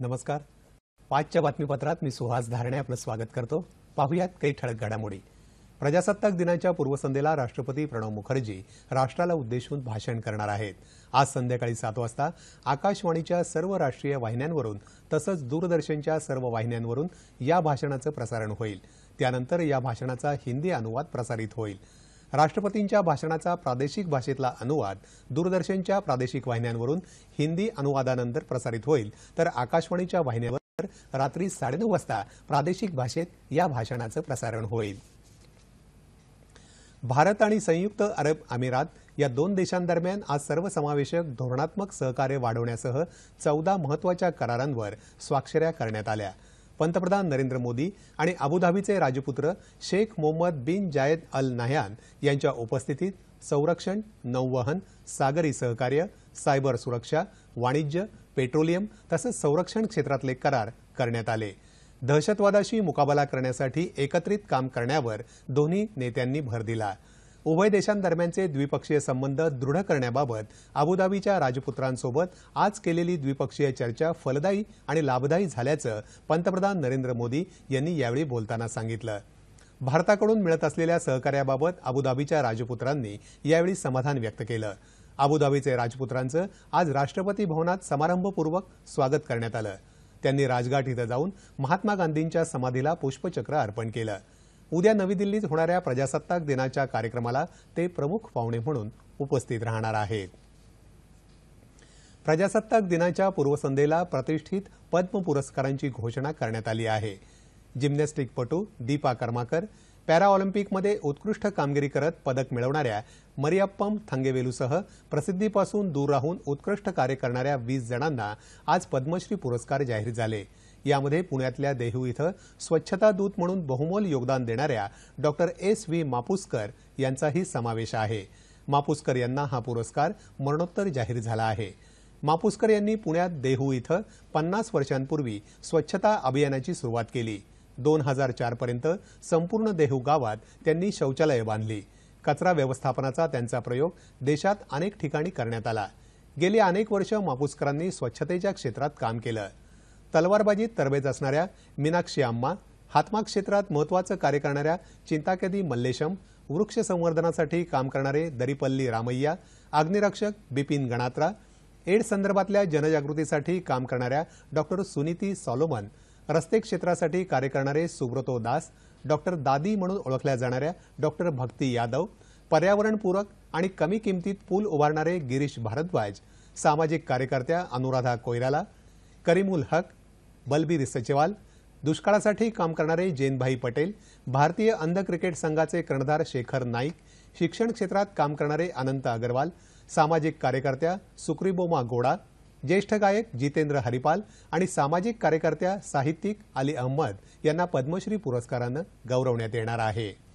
नमस्कार. 5च्या बातमीपत्रात मी सुहास धारणे आपलं स्वागत करतो. पाहुयात काही ठळक घडामोडी. प्रजासत्ताक दिनाच्या पूर्वसंध्येला राष्ट्रपती प्रणव मुखर्जी राष्ट्राला उद्देशून भाषण करणार आहेत. आज संध्याकाळी 7 वाजता आकाशवाणीच्या सर्व राष्ट्रीय वाहिन्यांवरून तसंच दूरदर्शनच्या सर्व वाहिन्यांवरून या भाषणाचं प्रसारण होईल. त्यानंतर या भाषणाचा हिंदी अनुवाद प्रसारित होईल. राष्ट्रपतींच्या भाषणाचा प्रादेशिक भाषेतला अनुवाद दूरदर्शनच्या प्रादेशिक वाहिन्यांवरून हिंदी अनुवादानंतर प्रसारित होईल, तर आकाशवाणीच्या वाहिन्यांवर रात्री 9:30 वाजता प्रादेशिक भाषेत या भाषणाचं प्रसारण होईल. भारत आणि संयुक्त अरब अमिरात या दोन देशांदरम्यान आज सर्वसमावेशक धोरणात्मक सहकार्य वाढवण्यासह 14 महत्त्वाच्या करारांवर स्वाक्षऱ्या करण्यात आल्या. पंतप्रधान नरेंद्र मोदी आणि अबुधाबीचे राजपुत्र शेख मोहम्मद बिन जायद अल नाह्यान यांच्या उपस्थितीत संरक्षण, नौवहन, सागरी सहकार्य, सायबर सुरक्षा, वाणिज्य, पेट्रोलियम तसंच संरक्षण क्षेत्रातले करार करण्यात आले. दहशतवादाशी मुकाबला करण्यासाठी एकत्रित काम करण्यावर दोन्ही नेत्यांनी भर दिला. उभय देशांदरम्यानचे द्विपक्षीय संबंध दृढ करण्याबाबत अबुधाबीच्या राजपुत्रांसोबत आज केलेली द्विपक्षीय चर्चा फलदायी आणि लाभदायी झाल्याचं पंतप्रधान नरेंद्र मोदी यांनी यावेळी बोलताना सांगितलं. भारताकडून मिळत असलेल्या सहकार्याबाबत अबुधाबीच्या राजपुत्रांनी यावेळी समाधान व्यक्त केलं. अबुधाबीचे राजपुत्रांचं आज राष्ट्रपती भवनात समारंभपूर्वक स्वागत करण्यात आलं. त्यांनी राजघाट इथं जाऊन महात्मा गांधींच्या समाधीला पुष्पचक्र अर्पण केलं. उद्या नवी दिल्लीत होणाऱ्या प्रजासत्ताक दिनाच्या कार्यक्रमाला ते प्रमुख पाहुणे म्हणून उपस्थित राहणार आहेत. प्रजासत्ताक दिनाच्या पूर्वसंध्येला प्रतिष्ठित पद्म पुरस्कारांची घोषणा करण्यात आली आहे. जिम्नॅस्टिकपटू दीपा कर्माकर, पॅराऑलिम्पिकमध्ये उत्कृष्ट कामगिरी करत पदक मिळवणाऱ्या मरियाप्पम थंगेवेलूसह प्रसिद्धीपासून दूर राहून उत्कृष्ट कार्य करणाऱ्या 20 जणांना आज पद्मश्री पुरस्कार जाहीर झाले. यामध्ये पुण्यातल्या देहू इथं स्वच्छता दूत म्हणून बहुमोल योगदान देणाऱ्या डॉक्टर S.V. मापुसकर यांचाही समावेश आहे. मापुसकर यांना हा पुरस्कार मरणोत्तर जाहीर झाला आहे. मापुसकर यांनी पुण्यात देहू इथं 50 वर्षांपूर्वी स्वच्छता अभियानाची सुरुवात केली. 2004 पर्यंत संपूर्ण देहू गावात त्यांनी शौचालये बांधली. कचरा व्यवस्थापनाचा त्यांचा प्रयोग देशात अनेक ठिकाणी करण्यात आला. गेली अनेक वर्ष मापुसकरांनी स्वच्छतेच्या क्षेत्रात काम केलं. तलवारबाजीत तरबेज असणाऱ्या मीनाक्षी अम्मा, हातमाग क्षेत्रात महत्त्वाचं कार्य करणाऱ्या चिंताकेदी मल्लेशम, वृक्ष संवर्धनासाठी काम करणारे दरीपल्ली रामय्या, अग्निरक्षक बिपिन गणात्रा, एड्स संदर्भातल्या जनजागृतीसाठी काम करणाऱ्या डॉक्टर सुनीती सॉलोमन, रस्ते क्षेत्रासाठी कार्य करणारे सुब्रतो दास, डॉक्टर दादी म्हणून ओळखल्या जाणाऱ्या डॉक्टर भक्ती यादव, पर्यावरणपूरक आणि कमी किमतीत पूल उभारणारे गिरीश भारद्वाज, सामाजिक कार्यकर्त्या अनुराधा कोयराला, करीमुल हक, बलबीर सचेवाल, दुष्काळासाठी काम करणारे जैनभाई पटेल, भारतीय अंध क्रिकेट संघाचे कर्णधार शेखर नाईक, शिक्षण क्षेत्रात काम करणारे अनंत अग्रवाल, सामाजिक कार्यकर्त्या सुक्रीबोमा गोडा, ज्येष्ठ गायक जितेंद्र हरिपाल आणि सामाजिक कार्यकर्त्या साहित्यिक अली अहमद यांना पद्मश्री पुरस्कारानं गौरवण्यात येणार आहे.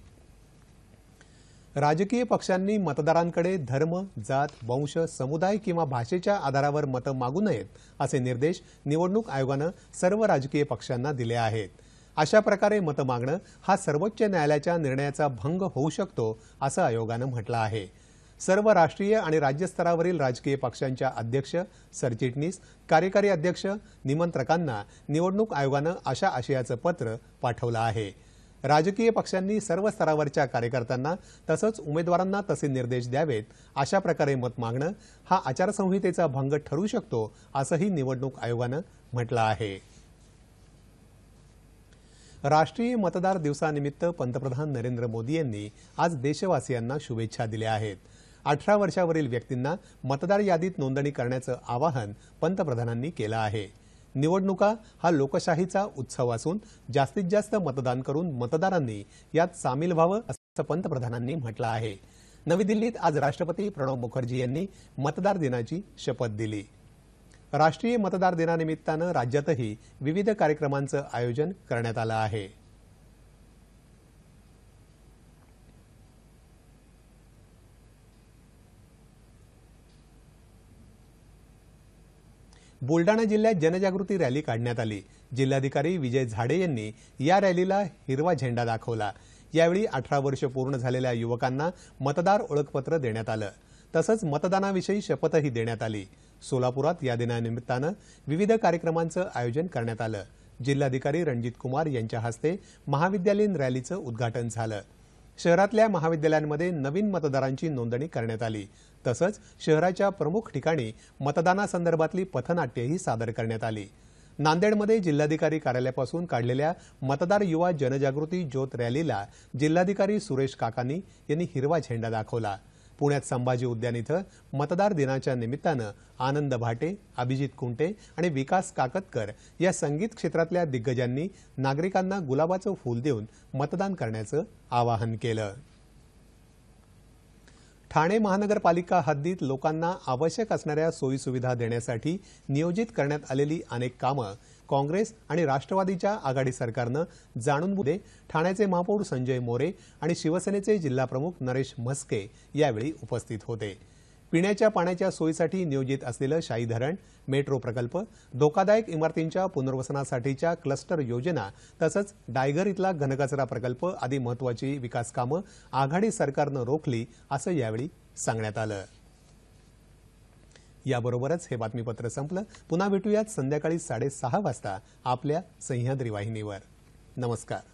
राजकीय पक्षांनी मतदारांकडे धर्म, जात, वंश, समुदाय किंवा भाषेच्या आधारावर मतं मागू नयेत असे निर्देश निवडणूक आयोगानं सर्व राजकीय पक्षांना दिले आहेत. अशा प्रकारे मतं मागणं हा सर्वोच्च न्यायालयाच्या निर्णयाचा भंग होऊ शकतो असं आयोगानं म्हटलं आहे. सर्व राष्ट्रीय आणि राज्य स्तरावरील राजकीय पक्षांच्या अध्यक्ष, सरचिटणीस, कार्यकारी अध्यक्ष, निमंत्रकांना निवडणूक आयोगानं अशा आशयाचं पत्र पाठवलं आहे. राजकीय पक्षांनी सर्व स्तरावरच्या कार्यकर्त्यांना तसंच उमेदवारांना तसे निर्देश द्यावेत. अशा प्रकारे मत मागणं हा आचारसंहितेचा भंग ठरू शकतो असंही निवडणूक आयोगानं म्हटलं आहे. राष्ट्रीय मतदार दिवसानिमित्त पंतप्रधान नरेंद्र मोदी यांनी आज देशवासियांना शुभेच्छा दिल्या आहेत. 18 वर्षावरील व्यक्तींना मतदार यादीत नोंदणी करण्याचं आवाहन पंतप्रधानांनी केलं आहे. निवडणुका हा लोकशाहीचा उत्सव असून जास्तीत जास्त मतदान करून मतदारांनी यात सामील व्हावं असं पंतप्रधानांनी म्हटलं आहे. नवी दिल्लीत आज राष्ट्रपती प्रणव मुखर्जी यांनी मतदार दिनाची शपथ दिली. राष्ट्रीय मतदार दिनानिमित्तानं राज्यातही विविध कार्यक्रमांचं आयोजन करण्यात आलं आहे. बुलडाणा जिल्ह्यात जनजागृती रॅली काढण्यात आली. जिल्हाधिकारी विजय झाडे यांनी या रॅलीला हिरवा झेंडा दाखवला. यावेळी 18 वर्ष पूर्ण झालेल्या युवकांना मतदार ओळखपत्र देण्यात आलं. तसंच मतदानाविषयी शपथही देण्यात आली. सोलापुरात या दिनानिमित्तानं विविध कार्यक्रमांचं आयोजन करण्यात आलं। जिल्हाधिकारी रणजित कुमार यांच्या हस्ते महाविद्यालयीन रॅलीचं उद्घाटन झालं। शहरातल्या महाविद्यालयांमध्ये नवीन मतदारांची नोंदणी करण्यात आली। तसंच शहराच्या प्रमुख ठिकाणी मतदानासंदर्भातली पथनाट्यही सादर करण्यात आली। नांदेडमध्ये जिल्हाधिकारी कार्यालयापासून काढलेल्या मतदार युवा जनजागृती ज्योत रॅलीला जिल्हाधिकारी सुरेश काकानी यांनी हिरवा झेंडा दाखवला। पुण्यात संभाजी उद्यान इथं मतदार दिनाच्या निमित्तानं आनंद भाटे, अभिजित कुंटे आणि विकास काकतकर या संगीत क्षेत्रातल्या दिग्गजांनी नागरिकांना गुलाबाचं फूल देऊन मतदान करण्याचं आवाहन केलं। ठाणे महानगरपालिका हद्दीत लोकांना आवश्यक असणाऱ्या सोयीसुविधा देण्यासाठी नियोजित करण्यात आलेली अनेक कामं काँग्रेस आणि राष्ट्रवादीच्या आघाडी सरकारनं जाणून बुजून ठाण्याचे महापौर संजय मोरे आणि शिवसेनेचे जिल्हाप्रमुख नरेश म्हस्के यावेळी उपस्थित होते। पिण्याच्या पाण्याच्या सोयीसाठी नियोजित असलेलं शाही धरण, मेट्रो प्रकल्प, धोकादायक इमारतींच्या पुनर्वसनासाठीच्या क्लस्टर योजना तसंच डायगर इथला घनकचरा प्रकल्प आदी महत्त्वाची विकास कामं आघाडी सरकारनं रोखली असं यावेळी सांगण्यात आलं। याबरोबरच हे बातमीपत्र संपलं। पुन्हा भेटूयात संध्याकाळी 6:30 वाजता आपल्या सह्याद्री वाहिनीवर। नमस्कार।